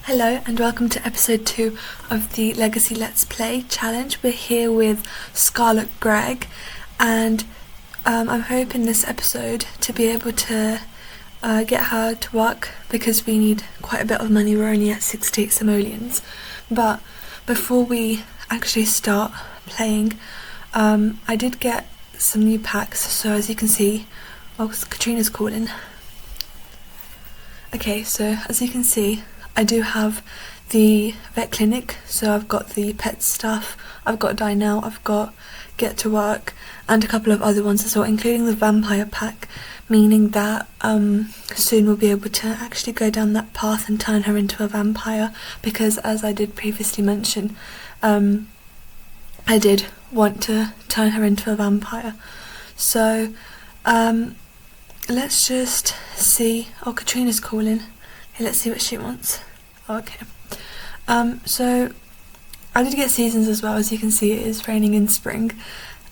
Hello and welcome to episode 2 of the Legacy Let's Play challenge. We're here with Scarlett Gregg and I'm hoping this episode to be able to get her to work because we need quite a bit of money. We're only at 68 simoleons. But before we actually start playing, I did get some new packs, so as you can see, Katrina's calling. Okay, so as you can see, I do have the vet clinic, so I've got the pet stuff, I've got Die Now, I've got Get to Work, and a couple of other ones as well, including the vampire pack, meaning that soon we'll be able to actually go down that path and turn her into a vampire, because as I did previously mention, I did want to turn her into a vampire. So let's just see. Oh, Katrina's calling. Okay, let's see what she wants. Okay. So I did get seasons as well. As you can see, it is raining in spring.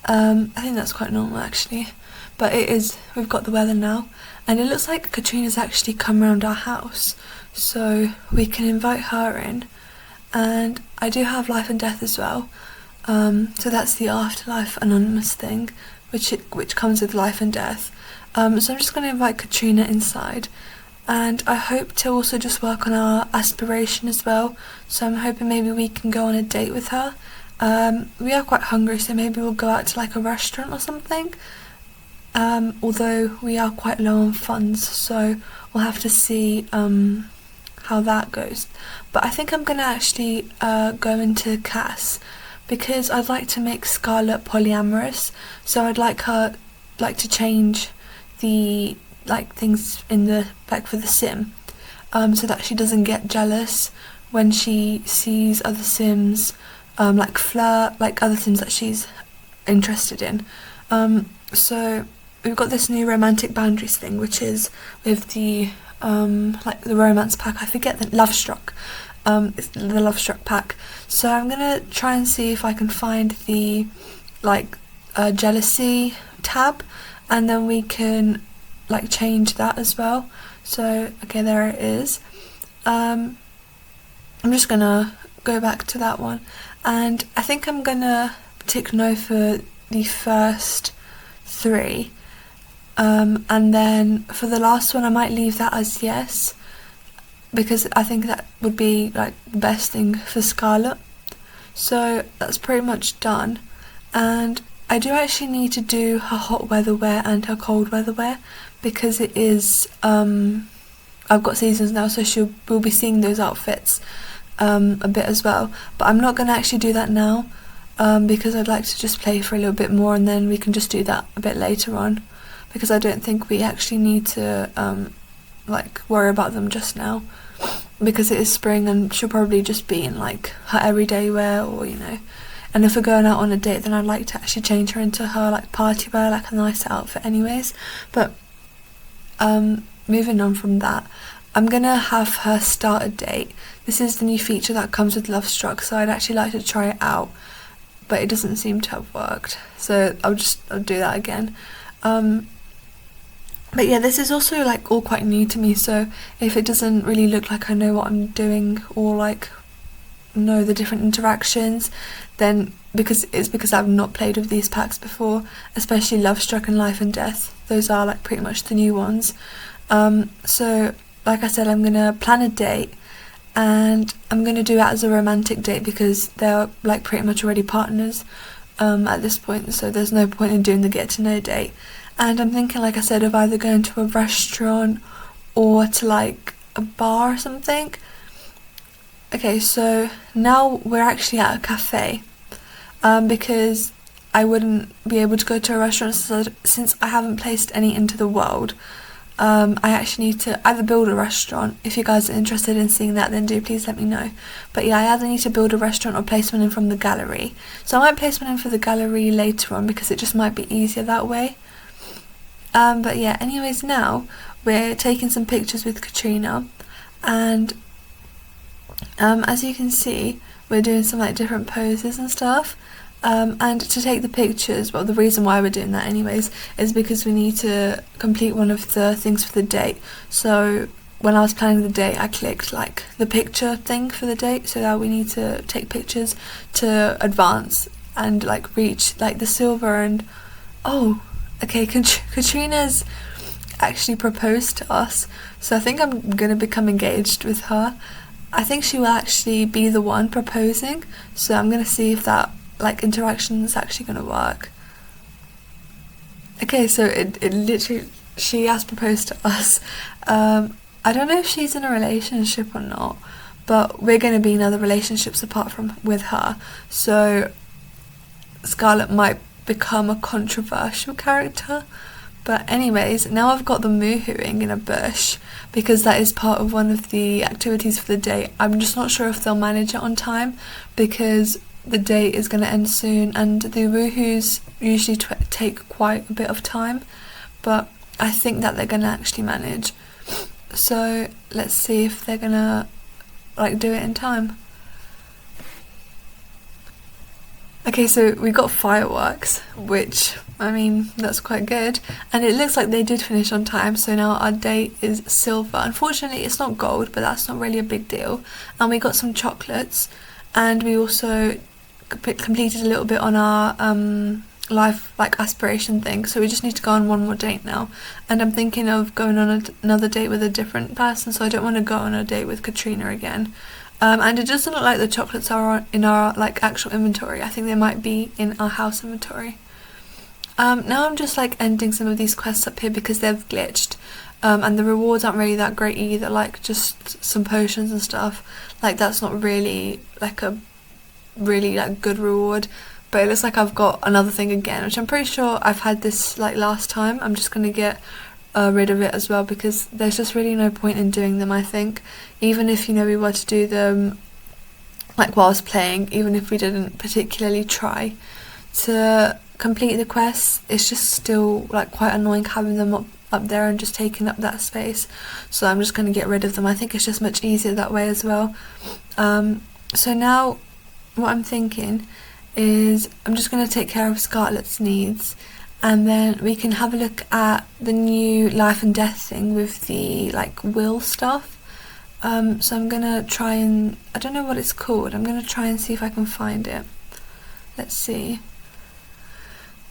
I think that's quite normal actually, but it is. We've got the weather now, and it looks like Katrina's actually come around our house, so we can invite her in. And I do have life and death as well. So that's the afterlife anonymous thing, which comes with life and death. So I'm just going to invite Katrina inside. And I hope to also just work on our aspiration as well, so I'm hoping maybe we can go on a date with her. We are quite hungry, so maybe we'll go out to like a restaurant or something, although we are quite low on funds, so we'll have to see how that goes. But I think I'm going to actually go into Cass, because I'd like to make Scarlett polyamorous, so I'd like to change the things in the for the sim, so that she doesn't get jealous when she sees other sims flirt, other sims that she's interested in. So we've got this new romantic boundaries thing, which is with the the romance pack. I forget the Lovestruck. It's the Lovestruck pack. So I'm gonna try and see if I can find the jealousy tab, and then we can change that as well. So okay, there it is. I'm just gonna go back to that one, and I think I'm gonna tick no for the first 3, and then for the last one I might leave that as yes, because I think that would be the best thing for Scarlett. So that's pretty much done, and I do actually need to do her hot weather wear and her cold weather wear, because it is I've got seasons now, so we'll be seeing those outfits a bit as well, but I'm not going to actually do that now, because I'd like to just play for a little bit more, and then we can just do that a bit later on, because I don't think we actually need to worry about them just now, because it is spring and she'll probably just be in her everyday wear, or and if we're going out on a date, then I'd like to actually change her into her party wear, a nice outfit anyways. But moving on from that, I'm gonna have her start a date. This is the new feature that comes with Lovestruck, so I'd actually like to try it out, but it doesn't seem to have worked, so I'll do that again. But yeah, this is also all quite new to me, so if it doesn't really look like I know what I'm doing, or know the different interactions, then because I've not played with these packs before, especially Lovestruck and Life and Death. Those are pretty much the new ones. So like I said, I'm gonna plan a date, and I'm gonna do it as a romantic date, because they're pretty much already partners at this point, so there's no point in doing the get to know date. And I'm thinking, like I said, of either going to a restaurant or to a bar or something. Okay, so now we're actually at a cafe, because I wouldn't be able to go to a restaurant since I haven't placed any into the world. I actually need to either build a restaurant. If you guys are interested in seeing that, then do please let me know. But yeah, I either need to build a restaurant or place one in from the gallery. So I might place one in for the gallery later on, because it just might be easier that way. But yeah, anyways, now we're taking some pictures with Katrina, and as you can see, we're doing some different poses and stuff, and to take the pictures, well, the reason why we're doing that anyways is because we need to complete one of the things for the date. So when I was planning the date, I clicked like the picture thing for the date, so that we need to take pictures to advance and like reach like the silver. And oh, okay, Katrina's actually proposed to us, so I think I'm gonna become engaged with her. I think she will actually be the one proposing, so I'm gonna see if that like interaction is actually gonna work. Okay, so it literally, she has proposed to us. I don't know if she's in a relationship or not, but we're going to be in other relationships apart from with her, so Scarlett might become a controversial character. But anyways, now I've got them moohooing in a bush, because that is part of one of the activities for the day. I'm just not sure if they'll manage it on time, because the date is going to end soon, and the woohoos usually take quite a bit of time, but I think that they're going to actually manage. So let's see if they're going to like do it in time. Okay, so we got fireworks, which, I mean, that's quite good. And it looks like they did finish on time, so now our date is silver. Unfortunately, it's not gold, but that's not really a big deal. And we got some chocolates, and we also completed a little bit on our life like aspiration thing, so we just need to go on one more date now. And I'm thinking of going on another date with a different person, so I don't want to go on a date with Katrina again. And it doesn't look like the chocolates are in our like actual inventory. I think they might be in our house inventory. Now I'm just like ending some of these quests up here because they've glitched, and the rewards aren't really that great either, like just some potions and stuff. Like that's not really like a really like good reward, but it looks like I've got another thing again, which I'm pretty sure I've had this like last time. I'm just gonna get rid of it as well, because there's just really no point in doing them, I think. Even if, you know, we were to do them like whilst playing, even if we didn't particularly try to complete the quests, it's just still like quite annoying having them up there and just taking up that space. So I'm just going to get rid of them. I think it's just much easier that way as well. So now what I'm thinking is I'm just going to take care of Scarlett's needs, and then we can have a look at the new life and death thing with the like will stuff. So I'm gonna try and, I don't know what it's called, I'm gonna try and see if I can find it. Let's see.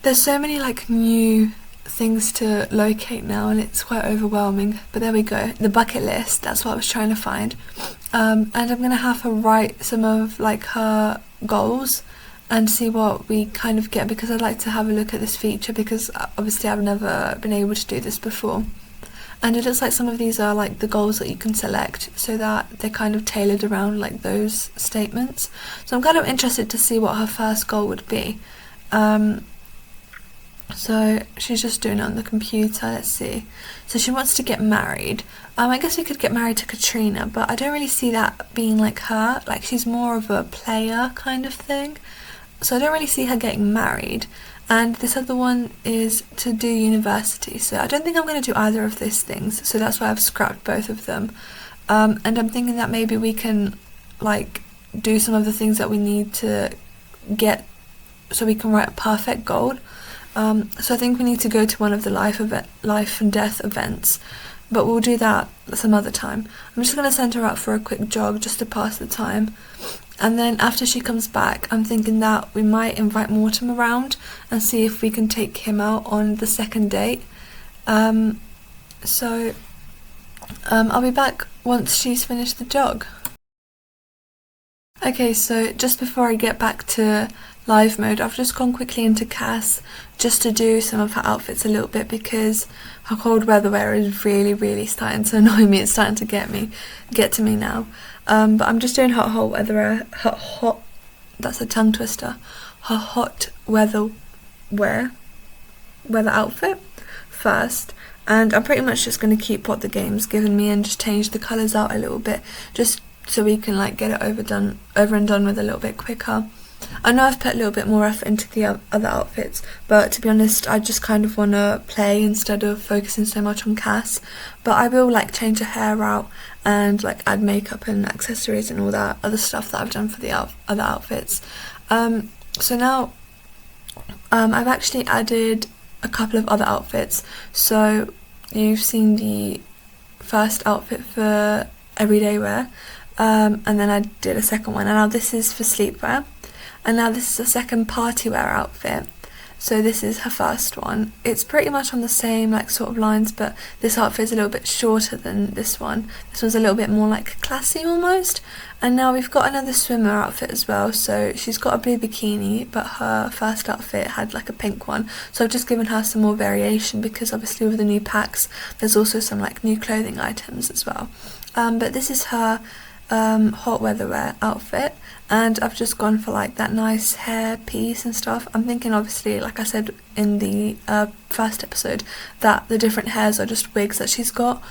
There's so many like new things to locate now, and it's quite overwhelming, but there we go. The bucket list, that's what I was trying to find. And I'm gonna have her write some of like her goals and see what we kind of get, because I'd like to have a look at this feature, because obviously I've never been able to do this before. And it looks like some of these are like the goals that you can select, so that they're kind of tailored around like those statements. So I'm kind of interested to see what her first goal would be. So she's just doing it on the computer. Let's see. So she wants to get married. I guess we could get married to Katrina, but I don't really see that being like her. Like she's more of a player kind of thing, so I don't really see her getting married. And this other one is to do university, so I don't think I'm going to do either of these things, so that's why I've scrapped both of them. And I'm thinking that maybe we can like do some of the things that we need to get so we can write a perfect goal. So I think we need to go to one of the life and death events, but we'll do that some other time. I'm just going to send her out for a quick jog just to pass the time. And then after she comes back, I'm thinking that we might invite Mortem around and see if we can take him out on the second date. So I'll be back once she's finished the jog. Okay, so just before I get back to live mode, I've just gone quickly into Cass just to do some of her outfits a little bit, because her cold weather wear is really starting to annoy me. It's starting to get to me now. But I'm just doing her that's a tongue twister, her hot weather outfit first. And I'm pretty much just going to keep what the game's given me and just change the colours out a little bit, just so we can like get it over and done with a little bit quicker. I know I've put a little bit more effort into the other outfits, but to be honest, I just kind of want to play instead of focusing so much on Cass. But I will like change her hair out and like add makeup and accessories and all that other stuff that I've done for the other outfits. So now I've actually added a couple of other outfits. So you've seen the first outfit for everyday wear, and then I did a second one, and now this is for sleepwear, and now this is a second party wear outfit. So this is her first one. It's pretty much on the same like sort of lines, but this outfit is a little bit shorter than this one. This one's a little bit more like classy almost. And now we've got another swimmer outfit as well. So she's got a blue bikini, but her first outfit had like a pink one. So I've just given her some more variation because obviously with the new packs, there's also some like new clothing items as well. But this is her hot weather wear outfit, and I've just gone for like that nice hair piece and stuff. I'm thinking obviously, like I said in the first episode, that the different hairs are just wigs that she's got,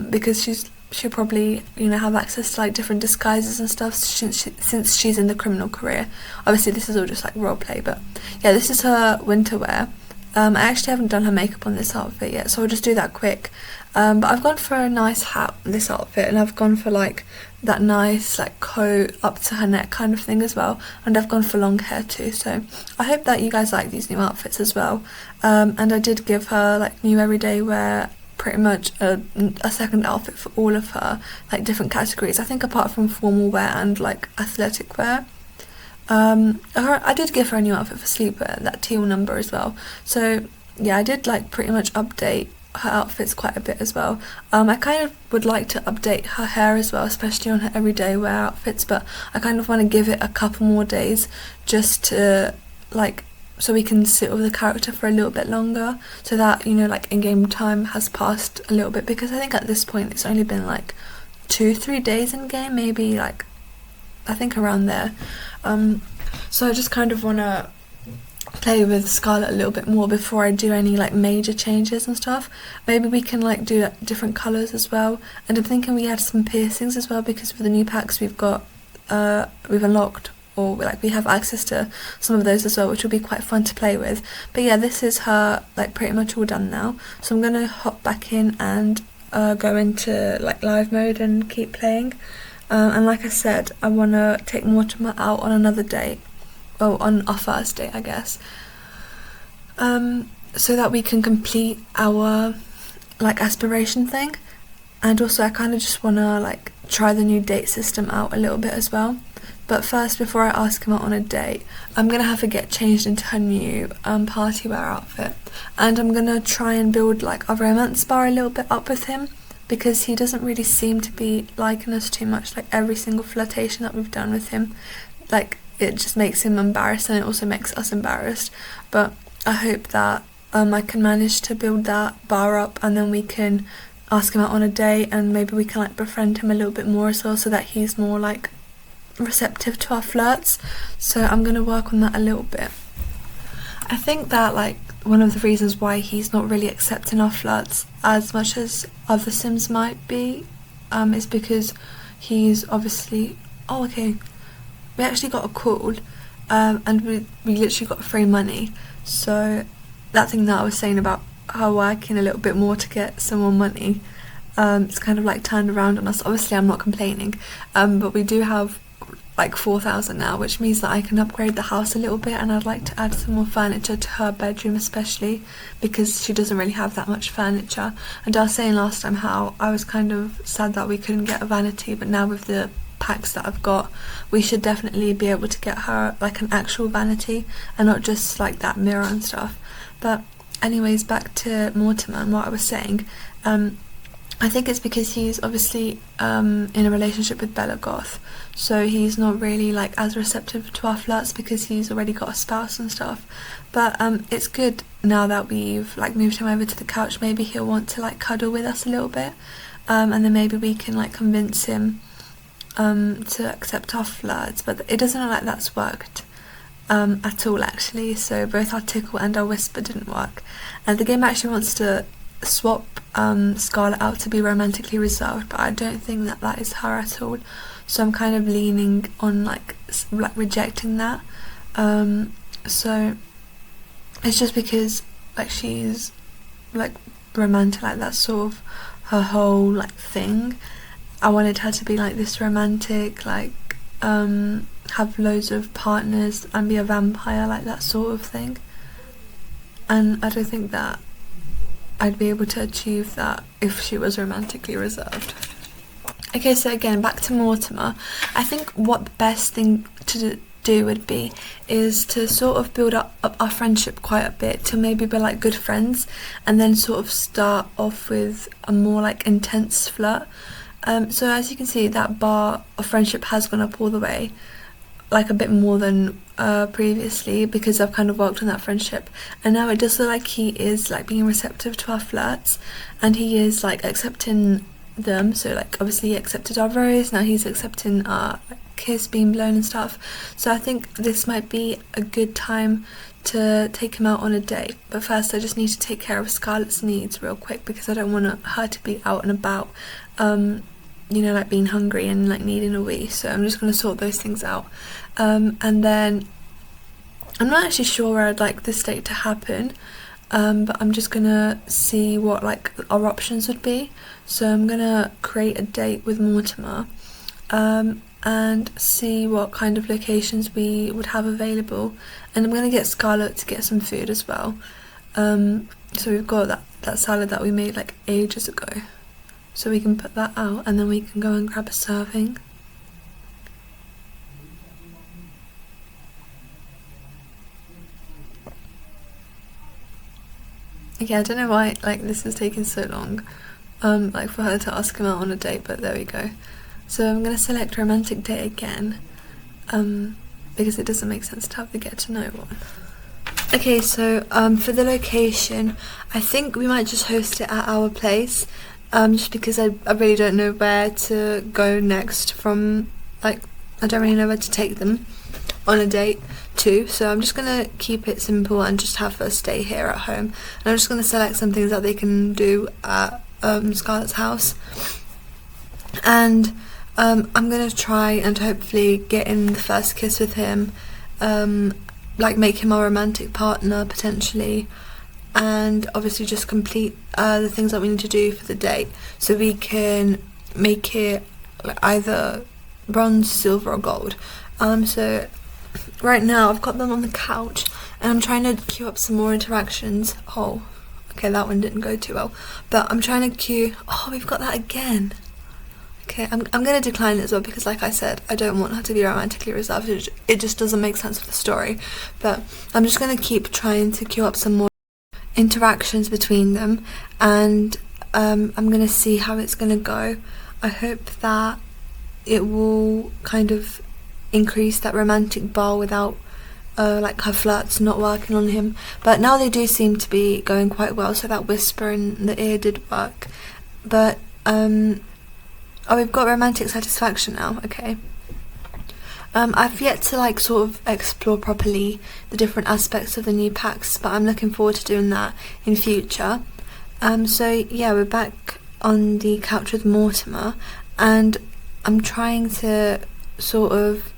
because she'll probably, you know, have access to like different disguises and stuff since she's in the criminal career. Obviously this is all just like role play, but yeah, this is her winter wear. I actually haven't done her makeup on this outfit yet, so I'll just do that quick. But I've gone for a nice hat on this outfit, and I've gone for like that nice like coat up to her neck kind of thing as well, and I've gone for long hair too. So I hope that you guys like these new outfits as well. And I did give her like new everyday wear, pretty much a second outfit for all of her like different categories, I think, apart from formal wear and like athletic wear. I did give her a new outfit for sleepwear, that teal number as well. So yeah, I did like pretty much update her outfits quite a bit as well. I kind of would like to update her hair as well, especially on her everyday wear outfits, but I kind of want to give it a couple more days just to like, so we can sit with the character for a little bit longer, so that, you know, like in-game time has passed a little bit, because I think at this point it's only been like 2-3 days in game, maybe, like I think around there. So I just kind of want to play with Scarlet a little bit more before I do any like major changes and stuff. Maybe we can like do different colours as well, and I'm thinking we add some piercings as well, because with the new packs we've unlocked, or like we have access to some of those as well, which will be quite fun to play with. But yeah, this is her like pretty much all done now, so I'm gonna hop back in and go into like live mode and keep playing. And like I said, I want to take Mortimer out on another date, well, on our first date I guess, so that we can complete our like aspiration thing. And also I kind of just want to like try the new date system out a little bit as well. But first, before I ask him out on a date, I'm going to have to get changed into her new party wear outfit, and I'm going to try and build like a romance bar a little bit up with him, because he doesn't really seem to be liking us too much. Like every single flirtation that we've done with him, like it just makes him embarrassed, and it also makes us embarrassed. But I hope that I can manage to build that bar up, and then we can ask him out on a date, and maybe we can like befriend him a little bit more as well, so that he's more like receptive to our flirts. So I'm gonna work on that a little bit. I think that like one of the reasons why he's not really accepting our flirts as much as other Sims might be, is because he's obviously, oh okay, we actually got a call, and we literally got free money. So that thing that I was saying about her working a little bit more to get some more money, it's kind of like turned around on us. Obviously I'm not complaining, but we do have like 4,000 now, which means that I can upgrade the house a little bit, and I'd like to add some more furniture to her bedroom, especially because she doesn't really have that much furniture. And I was saying last time how I was kind of sad that we couldn't get a vanity, but now with the packs that I've got, we should definitely be able to get her like an actual vanity and not just like that mirror and stuff. But anyways, back to Mortimer and what I was saying. I think it's because he's obviously in a relationship with Bella Goth, so he's not really like as receptive to our flirts because he's already got a spouse and stuff. But it's good now that we've like moved him over to the couch. Maybe he'll want to like cuddle with us a little bit, and then maybe we can like convince him to accept our flirts. But it doesn't look like that's worked at all actually, so both our tickle and our whisper didn't work, and the game actually wants to swap Scarlet out to be romantically reserved, but I don't think that that is her at all, so I'm kind of leaning on like rejecting that. So it's just because like she's like romantic, like that's sort of her whole like thing. I wanted her to be like this romantic, like have loads of partners and be a vampire, like that sort of thing, and I don't think that I'd be able to achieve that if she was romantically reserved. Okay, so again, back to Mortimer. I think what the best thing to do would be is to sort of build up our friendship quite a bit, to maybe be like good friends, and then sort of start off with a more like intense flirt. So as you can see, that bar of friendship has gone up all the way, like a bit more than previously, because I've kind of worked on that friendship, and now it does look like he is like being receptive to our flirts, and he is like accepting them. So like obviously he accepted our rose, now he's accepting our kiss being blown and stuff. So I think this might be a good time to take him out on a date, but first I just need to take care of Scarlett's needs real quick, because I don't want her to be out and about, you know, like being hungry and like needing a wee. So I'm just going to sort those things out, and then I'm not actually sure where I'd like this date to happen, but I'm just gonna see what like our options would be. So I'm gonna create a date with Mortimer, and see what kind of locations we would have available, and I'm gonna get Scarlett to get some food as well. So we've got that salad that we made like ages ago, so we can put that out, and then we can go and grab a serving. Yeah, I don't know why like this is taking so long, like for her to ask him out on a date, but there we go. So I'm gonna select romantic date again, because it doesn't make sense to have the get to know one. Okay, so for the location, I think we might just host it at our place, just because I really don't know where to go next from, like I don't really know where to take them on a date too, so I'm just gonna keep it simple and just have her stay here at home, and I'm just gonna select some things that they can do at Scarlett's house, and I'm gonna try and hopefully get in the first kiss with him, like make him our romantic partner potentially, and obviously just complete the things that we need to do for the date, so we can make it like either bronze, silver or gold. So right now I've got them on the couch and I'm trying to queue up some more interactions. Oh, okay, that one didn't go too well, but I'm trying to queue. Oh, we've got that again. Okay, I'm gonna decline it as well, because like I said, I don't want her to be romantically reserved. It just doesn't make sense for the story, but I'm just gonna keep trying to queue up some more interactions between them, and I'm gonna see how it's gonna go. I hope that it will kind of increase that romantic bar without like her flirts not working on him, but now they do seem to be going quite well, so that whisper in the ear did work. But oh, we've got romantic satisfaction now. Okay, I've yet to like sort of explore properly the different aspects of the new packs, but I'm looking forward to doing that in future. So yeah, we're back on the couch with Mortimer, and I'm trying to sort of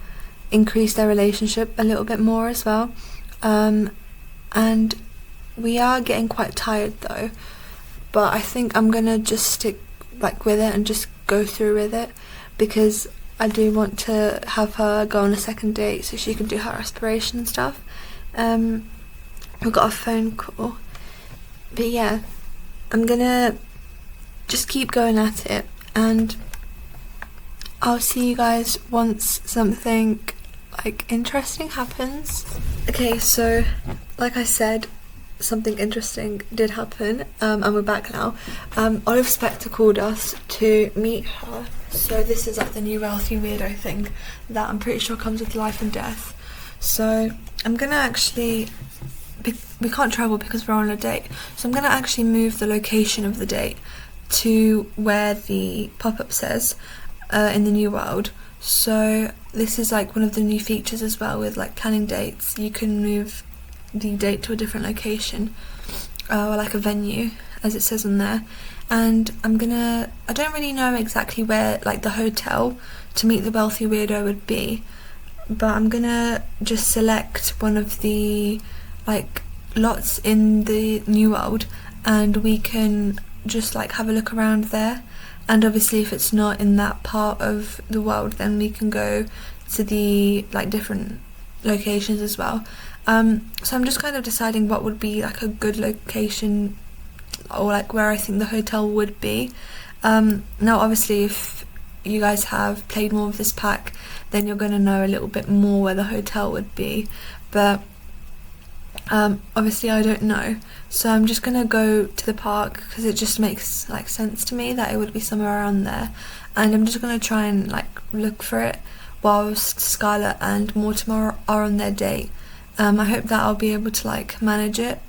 increase their relationship a little bit more as well, and we are getting quite tired though, but I think I'm gonna just stick like with it and just go through with it, because I do want to have her go on a second date so she can do her aspiration and stuff. We've got a phone call, but yeah, I'm gonna just keep going at it, and I'll see you guys once something like interesting happens. Okay, so like I said, something interesting did happen, and we're back now. Olive Spector called us to meet her, so this is like the new wealthy weirdo thing that I'm pretty sure comes with life and death. So I'm gonna actually, we can't travel because we're on a date, so I'm gonna actually move the location of the date to where the pop-up says, in the new world. So this is like one of the new features as well with like planning dates. You can move the date to a different location, or like a venue as it says on there, and I don't really know exactly where like the hotel to meet the wealthy weirdo would be, but I'm gonna just select one of the like lots in the new world, and we can just like have a look around there. And obviously if it's not in that part of the world, then we can go to the like different locations as well. So I'm just kind of deciding what would be like a good location or like where I think the hotel would be. Now obviously if you guys have played more of this pack, then you're going to know a little bit more where the hotel would be, but obviously I don't know, so I'm just going to go to the park because it just makes like sense to me that it would be somewhere around there, and I'm just going to try and like look for it whilst Skylar and Mortimer are on their date. I hope that I'll be able to like manage it,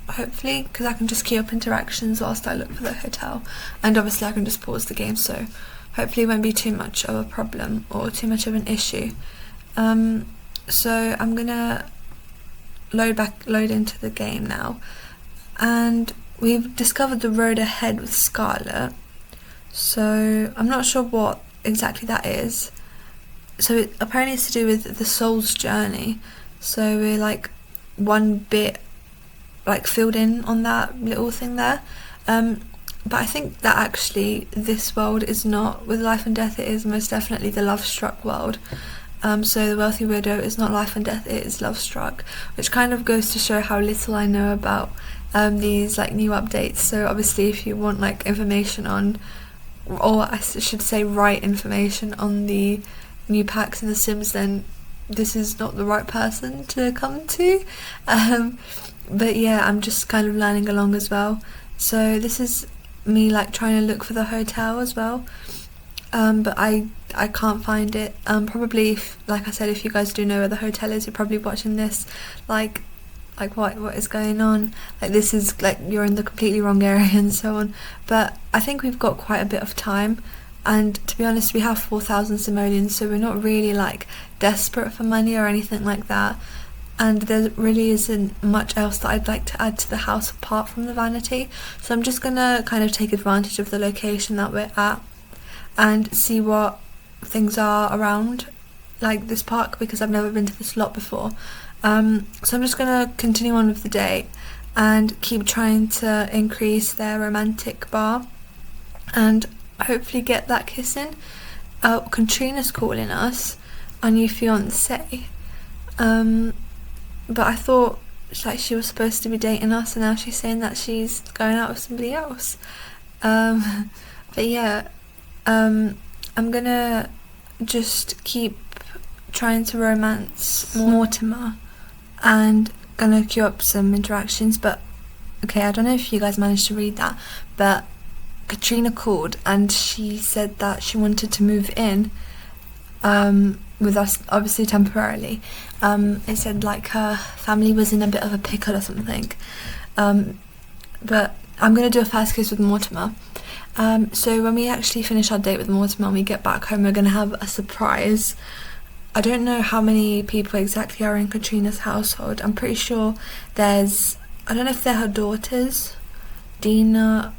hopefully, because I can just queue up interactions whilst I look for the hotel, and obviously I can just pause the game, so hopefully it won't be too much of a problem or too much of an issue. So I'm gonna load into the game now, and we've discovered the road ahead with Scarlet, so I'm not sure what exactly that is. So it apparently it's to do with the soul's journey, so we're like one bit like filled in on that little thing there, but I think that actually this world is not with life and death, it is most definitely the Lovestruck world. So the Wealthy Widow is not life and death, it is Lovestruck, which kind of goes to show how little I know about these like new updates. So obviously if you want like information on, or I should say right information on the new packs in The Sims, then this is not the right person to come to. But yeah, I'm just kind of learning along as well. So this is me like trying to look for the hotel as well, but I can't find it. Probably like I said, if you guys do know where the hotel is, you're probably watching this like what is going on, like this is like you're in the completely wrong area and so on. But I think we've got quite a bit of time, and to be honest we have 4,000 simoleons, so we're not really like desperate for money or anything like that, and there really isn't much else that I'd like to add to the house apart from the vanity. So I'm just gonna kind of take advantage of the location that we're at and see what things are around like this park, because I've never been to this lot before. So I'm just gonna continue on with the date and keep trying to increase their romantic bar and hopefully get that kiss in. Katrina's calling us, our new fiance, but I thought like she was supposed to be dating us, and now she's saying that she's going out with somebody else. But yeah, I'm gonna just keep trying to romance Mortimer and gonna queue up some interactions. But okay, I don't know if you guys managed to read that, but Katrina called and she said that she wanted to move in with us, obviously temporarily. It said like her family was in a bit of a pickle or something, but I'm gonna do a fast kiss with Mortimer. So when we actually finish our date with Mortimer and we get back home, we're gonna have a surprise. I don't know how many people exactly are in Katrina's household. I'm pretty sure there's, I don't know if they're her daughters, Dina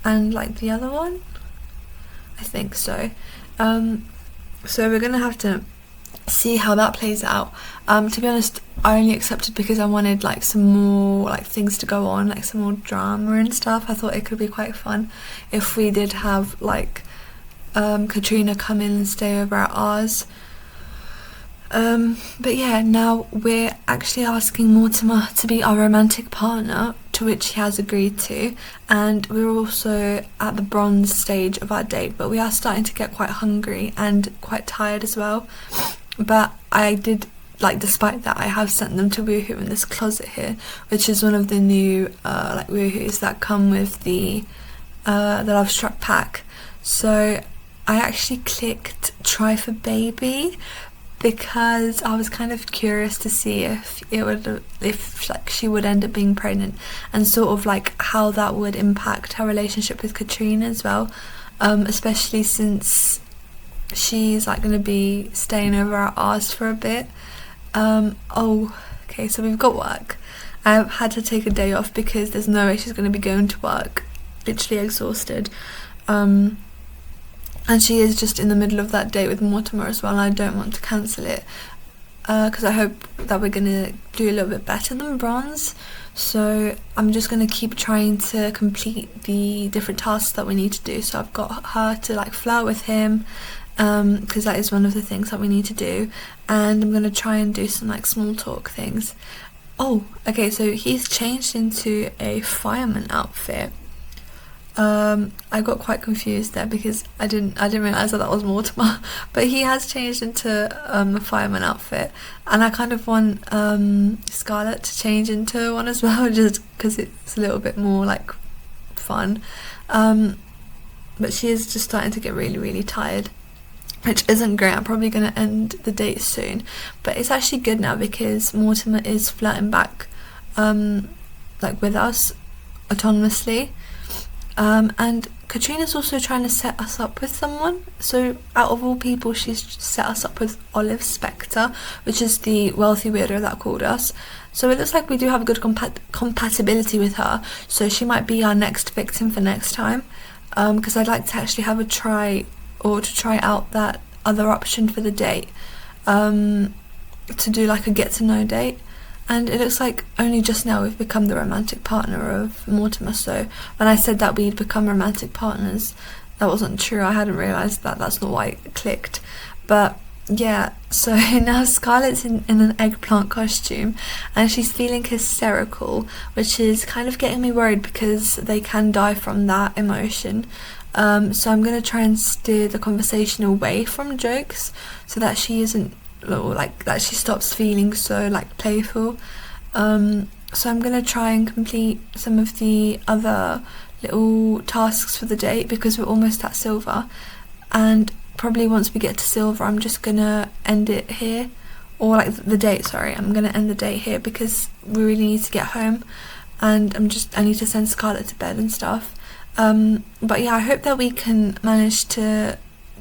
and like the other one, I think so. So we're gonna have to see how that plays out. To be honest, I only accepted because I wanted like some more like things to go on, like some more drama and stuff. I thought it could be quite fun if we did have like Katrina come in and stay over at ours. But yeah, now we're actually asking Mortimer to be our romantic partner, to which he has agreed to, and we're also at the bronze stage of our date, but we are starting to get quite hungry and quite tired as well. But I did, like, despite that, I have sent them to Woohoo in this closet here, which is one of the new like Woohoos that come with the Lovestruck pack. So I actually clicked try for baby because I was kind of curious to see if it would, if like she would end up being pregnant, and sort of like how that would impact her relationship with Katrina as well, especially since she's like going to be staying over at ours for a bit. Okay, so we've got work. I've had to take a day off because there's no way she's going to be going to work, literally exhausted. And she is just in the middle of that date with Mortimer as well, and I don't want to cancel it because I hope that we're going to do a little bit better than bronze. So I'm just going to keep trying to complete the different tasks that we need to do. So I've got her to like flirt with him, because that is one of the things that we need to do, and I'm going to try and do some like small talk things. Oh, okay, so he's changed into a fireman outfit. I got quite confused there because I didn't realize that was Mortimer, but he has changed into a fireman outfit, and I kind of want Scarlett to change into one as well, just because it's a little bit more like fun. But she is just starting to get really, really tired, which isn't great. I'm probably going to end the date soon, but it's actually good now because Mortimer is flirting back, like with us autonomously. And Katrina's also trying to set us up with someone. So out of all people, she's set us up with Olive Spectre, which is the wealthy weirdo that called us. So it looks like we do have a good compatibility with her. So she might be our next victim for next time. Because I'd like to actually have a try, or to try out that other option for the date. To do like a get to know date. And it looks like only just now we've become the romantic partner of Mortimer. So when I said that we'd become romantic partners, that wasn't true. I hadn't realised that. That's not why it clicked. But yeah, so now Scarlett's in an eggplant costume and she's feeling hysterical, which is kind of getting me worried because they can die from that emotion. So I'm going to try and steer the conversation away from jokes so that she isn't, or like that she stops feeling so like playful. So I'm gonna try and complete some of the other little tasks for the date because we're almost at silver, and probably once we get to silver I'm just gonna end it here, or like the date, sorry, I'm gonna end the date here because we really need to get home and I need to send Scarlett to bed and stuff. But yeah, I hope that we can manage to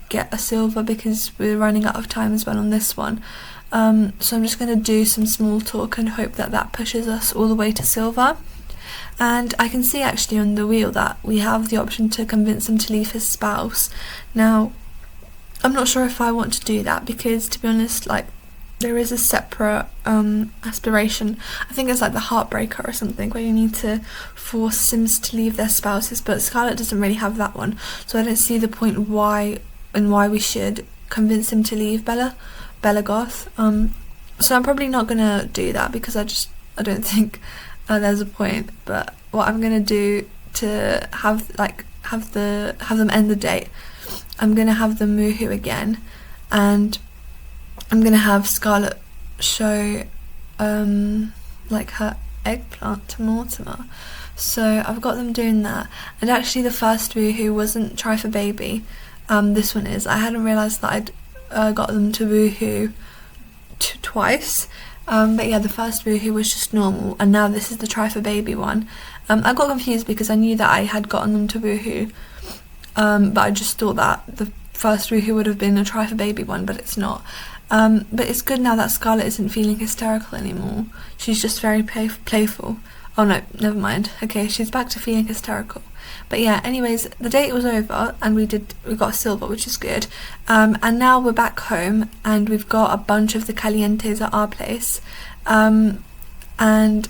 get a silver because we're running out of time as well on this one. So I'm just going to do some small talk and hope that that pushes us all the way to silver. And I can see actually on the wheel that we have the option to convince him to leave his spouse. Now, I'm not sure if I want to do that because, to be honest, like there is a separate aspiration. I think it's like the Heartbreaker or something where you need to force Sims to leave their spouses, but Scarlett doesn't really have that one. So I don't see the point why we should convince him to leave Bella Goth. So I'm probably not gonna do that because I don't think there's a point. But what I'm gonna do to have them end the date, I'm gonna have them woohoo again, and I'm gonna have Scarlett show like her eggplant to Mortimer. So I've got them doing that, and actually the first woohoo wasn't try for baby. This one is. I hadn't realised that I'd got them to woohoo twice. But yeah, the first woohoo was just normal, and now this is the try for baby one. I got confused because I knew that I had gotten them to woohoo, but I just thought that the first woohoo would have been a try for baby one, but it's not. But it's good now that Scarlett isn't feeling hysterical anymore. She's just very playful. Oh no, never mind. Okay, she's back to feeling hysterical. But yeah, anyways, the date was over and we got a silver, which is good. And now we're back home and we've got a bunch of the calientes at our place. And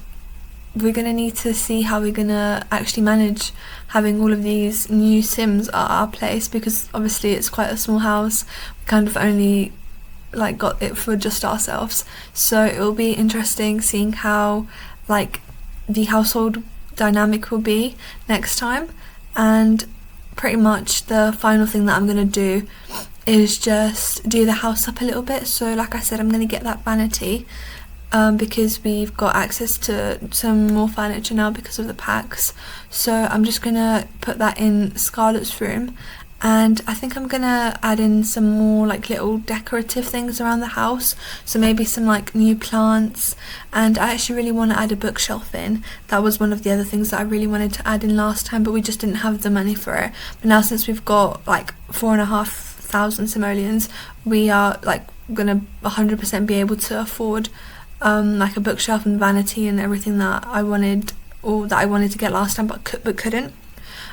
we're going to need to see how we're going to actually manage having all of these new Sims at our place because obviously it's quite a small house. We kind of only like got it for just ourselves. So it will be interesting seeing how like the household dynamic will be next time. And pretty much the final thing that I'm going to do is just do the house up a little bit. So like I said, I'm going to get that vanity because we've got access to some more furniture now because of the packs. So I'm just going to put that in Scarlett's room, and I think I'm going to add in some more like little decorative things around the house. So maybe some like new plants, and I actually really want to add a bookshelf in. That was one of the other things that I really wanted to add in last time, but we just didn't have the money for it. But now since we've got like 4,500 simoleons, we are like gonna 100% be able to afford like a bookshelf and vanity and everything that I wanted, or that I wanted to get last time but couldn't.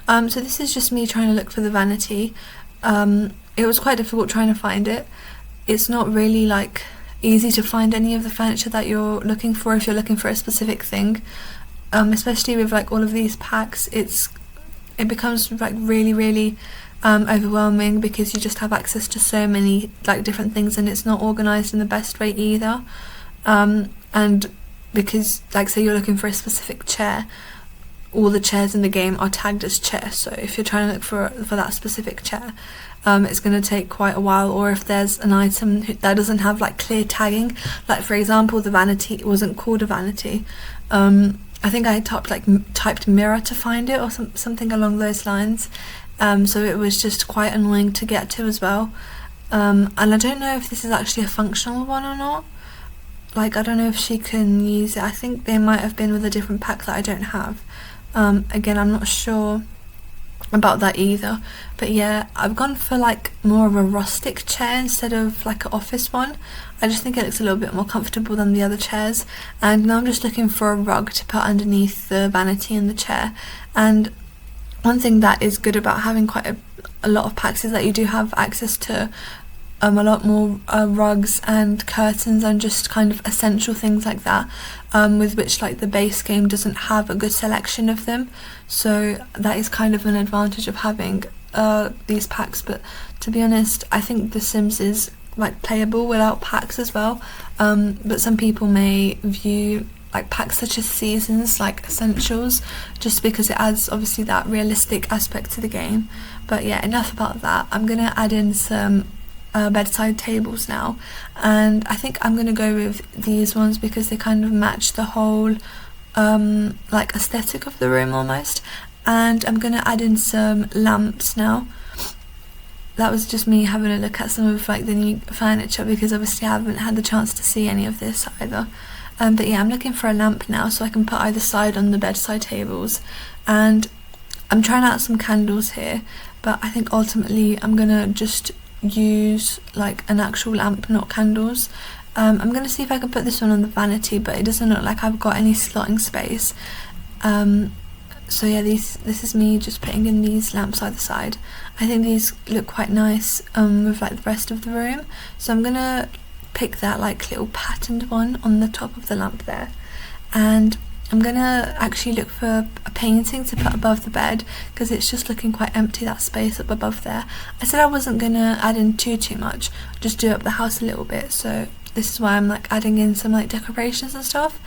So this is just me trying to look for the vanity. It was quite difficult trying to find it. It's not really like easy to find any of the furniture that you're looking for if you're looking for a specific thing, especially with like all of these packs. It becomes like really overwhelming because you just have access to so many like different things, and it's not organized in the best way either. And because like say you're looking for a specific chair, all the chairs in the game are tagged as chair, so if you're trying to look for that specific chair, it's going to take quite a while. Or if there's an item that doesn't have like clear tagging, like for example the vanity wasn't called a vanity, I think I typed mirror to find it or something along those lines, so it was just quite annoying to get to as well. And I don't know if this is actually a functional one or not. Like I don't know if she can use it. I think they might have been with a different pack that I don't have. Again, I'm not sure about that either, but yeah, I've gone for like more of a rustic chair instead of like an office one. I just think it looks a little bit more comfortable than the other chairs. And now I'm just looking for a rug to put underneath the vanity in the chair. And one thing that is good about having quite a lot of packs is that you do have access to a lot more rugs and curtains and just kind of essential things like that, with which like the base game doesn't have a good selection of them. So that is kind of an advantage of having these packs. But to be honest, I think The Sims is like playable without packs as well, but some people may view like packs such as seasons like essentials, just because it adds obviously that realistic aspect to the game. But yeah, enough about that. I'm gonna add in some bedside tables now, and I think I'm gonna go with these ones because they kind of match the whole like aesthetic of the room almost. And I'm gonna add in some lamps now. That was just me having a look at some of like the new furniture, because obviously I haven't had the chance to see any of this either. But yeah, I'm looking for a lamp now so I can put either side on the bedside tables, and I'm trying out some candles here, but I think ultimately I'm gonna just use like an actual lamp, not candles. I'm gonna see if I can put this one on the vanity, but it doesn't look like I've got any slotting space. So yeah, this is me just putting in these lamps either side. I think these look quite nice with like the rest of the room, so I'm gonna pick that like little patterned one on the top of the lamp there. And I'm gonna actually look for a painting to put above the bed, because it's just looking quite empty, that space up above there. I said I wasn't gonna add in too much, just do up the house a little bit, so this is why I'm like adding in some like decorations and stuff.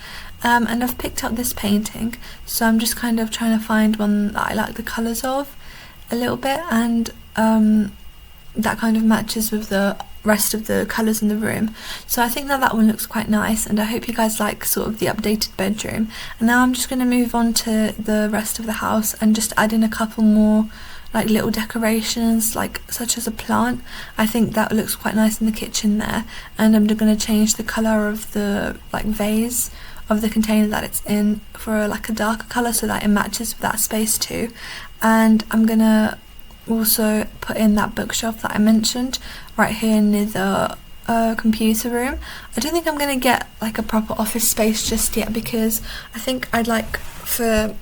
And I've picked up this painting, so I'm just kind of trying to find one that I like the colours of a little bit, and that kind of matches with the rest of the colours in the room. So I think that one looks quite nice, and I hope you guys like sort of the updated bedroom. And now I'm just going to move on to the rest of the house and just add in a couple more like little decorations, like such as a plant. I think that looks quite nice in the kitchen there, and I'm going to change the colour of the like vase of the container that it's in for like a darker colour so that it matches with that space too. And I'm gonna also put in that bookshelf that I mentioned right here near the computer room. I don't think I'm gonna get like a proper office space just yet, because I think I'd like for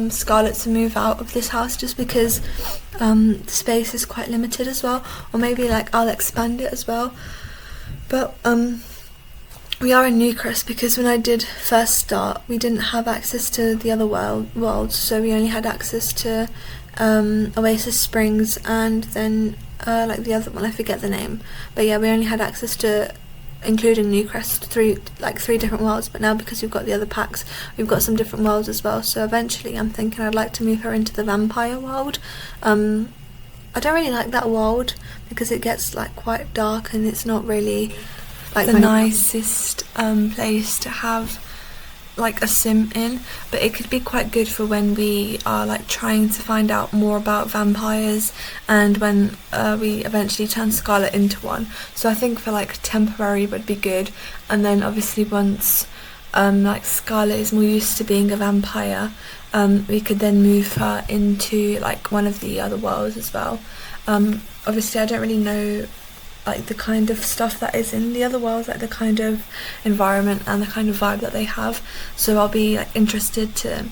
Scarlett to move out of this house, just because the space is quite limited as well. Or maybe like I'll expand it as well. But we are in Newcrest because when I did first start, we didn't have access to the other worlds, so we only had access to Oasis Springs and then like the other one, I forget the name. But yeah, we only had access to, including Newcrest, three different worlds. But now, because we've got the other packs, we've got some different worlds as well. So eventually I'm thinking I'd like to move her into the vampire world. I don't really like that world because it gets like quite dark and it's not really like the nicest place to have like a sim in, but it could be quite good for when we are like trying to find out more about vampires and when we eventually turn Scarlet into one. So I think for like temporary would be good, and then obviously once like Scarlet is more used to being a vampire, we could then move her into like one of the other worlds as well. Obviously I don't really know like the kind of stuff that is in the other worlds, like the kind of environment and the kind of vibe that they have, so I'll be like interested to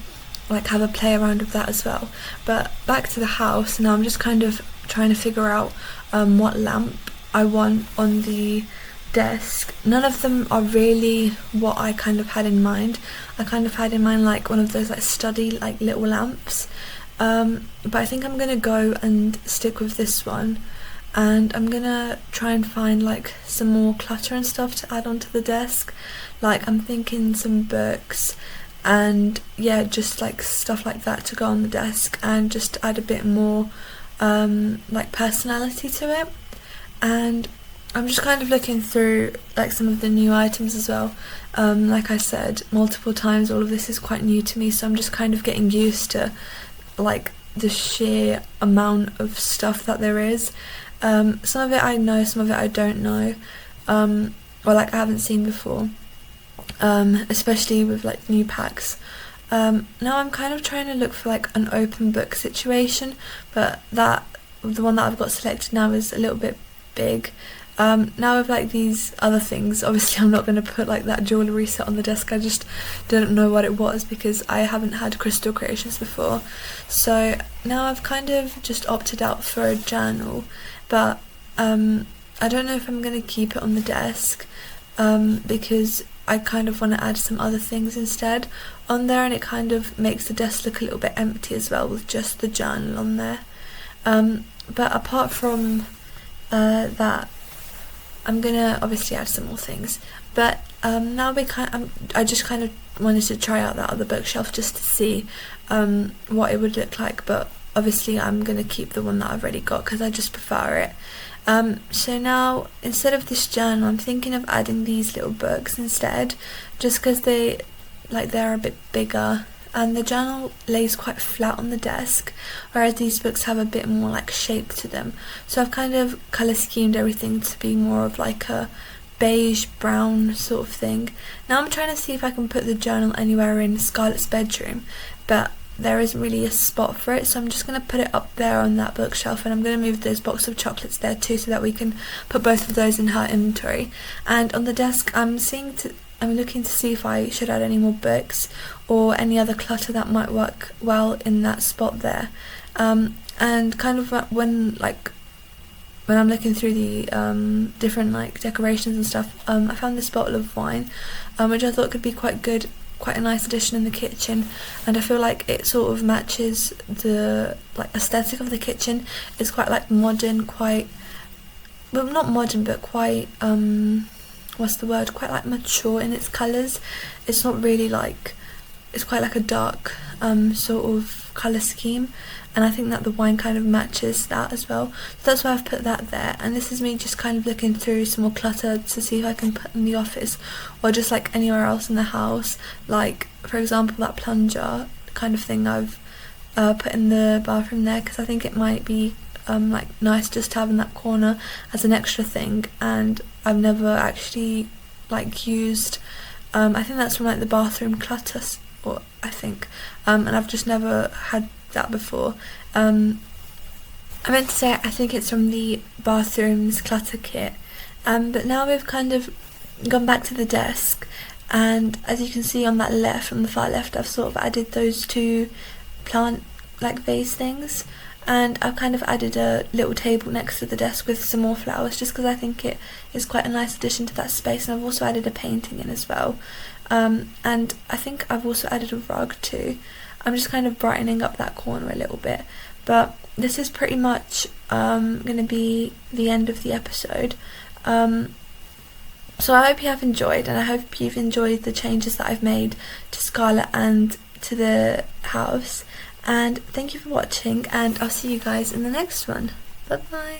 like have a play around with that as well. But back to the house now, I'm just kind of trying to figure out what lamp I want on the desk. None of them are really what I kind of had in mind. I kind of had in mind like one of those like study like little lamps, but I think I'm gonna go and stick with this one. and I'm gonna try and find like some more clutter and stuff to add onto the desk. Like I'm thinking some books and yeah, just like stuff like that to go on the desk and just add a bit more like personality to it. And I'm just kind of looking through like some of the new items as well. Like I said multiple times, all of this is quite new to me, so I'm just kind of getting used to like the sheer amount of stuff that there is. Some of it I know, some of it I don't know, or like I haven't seen before, especially with like new packs. Now I'm kind of trying to look for like an open book situation, but the one that I've got selected now is a little bit big. Now with like these other things, obviously I'm not going to put like that jewellery set on the desk. I just didn't know what it was because I haven't had crystal creations before. So now I've kind of just opted out for a journal, but I don't know if I'm going to keep it on the desk because I kind of want to add some other things instead on there, and it kind of makes the desk look a little bit empty as well with just the journal on there. But apart from that, I'm gonna obviously add some more things, but now I just kind of wanted to try out that other bookshelf just to see what it would look like, but obviously I'm gonna keep the one that I've already got because I just prefer it. So now instead of this journal, I'm thinking of adding these little books instead, just because they're a bit bigger, and the journal lays quite flat on the desk, whereas these books have a bit more like shape to them. So I've kind of colour schemed everything to be more of like a beige brown sort of thing. Now I'm trying to see if I can put the journal anywhere in Scarlett's bedroom, but there isn't really a spot for it, so I'm just going to put it up there on that bookshelf, and I'm going to move those box of chocolates there too so that we can put both of those in her inventory. And on the desk I'm looking to see if I should add any more books or any other clutter that might work well in that spot there. And kind of when I'm looking through the different like decorations and stuff, I found this bottle of wine, which I thought could be quite a nice addition in the kitchen, and I feel like it sort of matches the like aesthetic of the kitchen. It's quite like modern, quite, well, not modern, but quite quite like mature in its colours. It's not really like, it's quite like a dark sort of colour scheme, and I think that the wine kind of matches that as well, so that's why I've put that there. And this is me just kind of looking through some more clutter to see if I can put in the office or just like anywhere else in the house, like for example that plunger kind of thing I've put in the bathroom there, because I think it might be like nice just to have in that corner as an extra thing, and I've never actually like used I think that's from like the bathroom clutter, or I think and I've just never had that before. I meant to say I think it's from the bathrooms clutter kit, but now we've kind of gone back to the desk, and as you can see on that left, on the far left, I've sort of added those two plant like vase things, and I've kind of added a little table next to the desk with some more flowers just because I think it is quite a nice addition to that space, and I've also added a painting in as well, and I think I've also added a rug too. I'm just kind of brightening up that corner a little bit, but this is pretty much going to be the end of the episode. So I hope you have enjoyed, and I hope you've enjoyed the changes that I've made to Scarlett and to the house, and thank you for watching, and I'll see you guys in the next one. Bye bye.